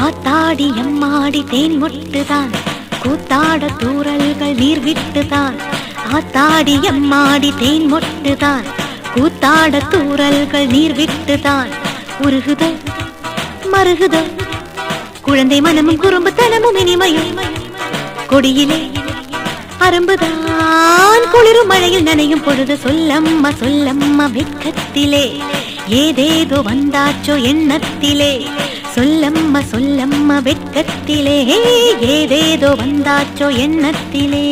ஆத்தாடி எம்மாடி தேன் மொட்டுதான், கூத்தாட தூறல்கள் நீர் விட்டுதான். ஆத்தாடி எம்மாடி தேன் மொட்டுதான், கூத்தாட தூறல்கள் நீர் விட்டுதான். உருகுதல் மருகுதல் குழந்தை மனமும் குறும்புத்தனமும் இனிமையும். கொடியிலே அரும்புதான் குளிரும் மழையில் நனையும் பொழுது. சொல்லம்மா சொல்லம்மா வெட்கத்திலே ஏதேதோ வந்தாச்சோ எண்ணத்திலே. சொல்லம்மா சொல்லம்மா வெட்கத்திலே ஏதேதோ வந்தாச்சோ எண்ணத்திலே.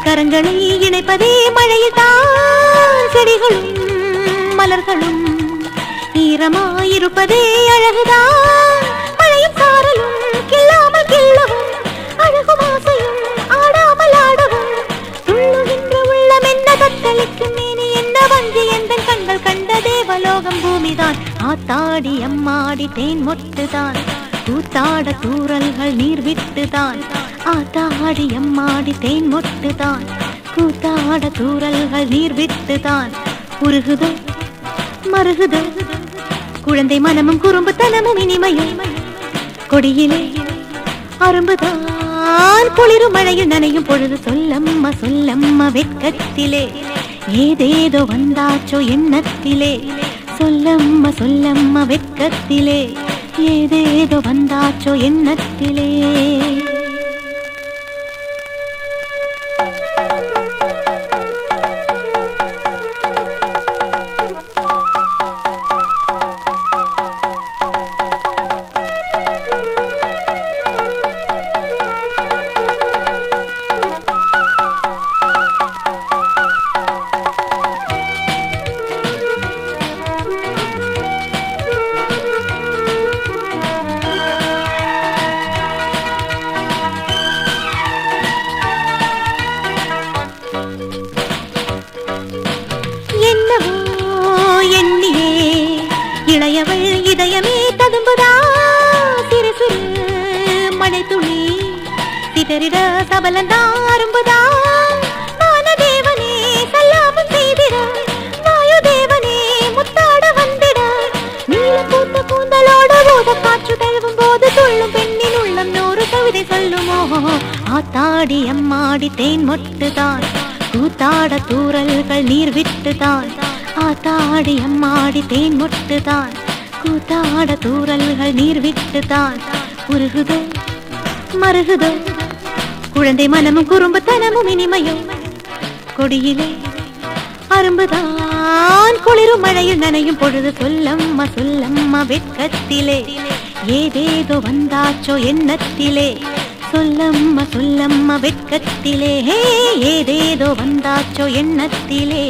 கரங்களை இணைப்பதே மழையில் தான். செடிகளும் மலர்களும் ஈரமாயிருப்பதே அழகுதான். மழையும் சாரலும் கில்லாமல் கிள்ளவும் அழகும் ஆசையும் ஆடாமல் ஆடவும். துள்ளுகின்ற உள்ளம் என்ன தத்தளிக்கும் மேனி என்ன வஞ்சி எந்த கண்கள் கண்ட தேவலோகம் பூமிதான். ஆத்தாடி அம்மாடி தேன் மொட்டுதான், கூத்தாட தூறல்கள் நீர் விட்டுதான். ஆத்தாடி எம்மாடி தேன் மொட்டுதான், கூத்தாட தூறல்கள் நீர் விட்டுதான். உருகுதல் மருகுதல் குழந்தை மனமும் குறும்புத்தனமும் இனிமையும். கொடியிலே அரும்புதான் குளிரும் மழையில் நனையும் பொழுது. சொல்லம்மா சொல்லம்மா வெட்கத்திலே ஏதேதோ வந்தாச்சோ எண்ணத்திலே. சொல்லம்மா சொல்லம்மா வெட்கத்திலே ஏதேதோ வந்தாச்சோ எண்ணத்திலே. இளையவள் இதயமே ததும்புதா, சிறு சிறு மழை துளி சிதறிட சபலந்தா அரும்புதா. வானதேவனே சல்லாபம் செய்திட, வாயுதேவனே முத்தாட வந்திட. நீல பூத்த கூந்தலோடு போத காற்று தழுவும் போது துள்ளும் பெண்ணின் உள்ளம் நூறு கவிதை சொல்லுமோ. ஆத்தாடி அம்மாடி தேன் மொட்டுதான், கூத்தாட தூறல்கள் நீர் விட்டுதான். ஆத்தாடி அம்மாடி தேன் மொட்டுதான், கூத்தாட தூறல்கள் நீர் விட்டுதான். உருகுதல் மருகுதல் குழந்தை மனமும் குறும்புத்தனமும் இனிமையும். கொடியிலே அரும்புதான் குளிரும் மழையில் நனையும் பொழுது. சொல்லம்மா சொல்லம்மா வெட்கத்திலே ஏதேதோ வந்தாச்சோ எண்ணத்திலே. சொல்லம்மா சொல்லம்மா வெட்கத்திலே ஏதேதோ வந்தாச்சோ எண்ணத்திலே.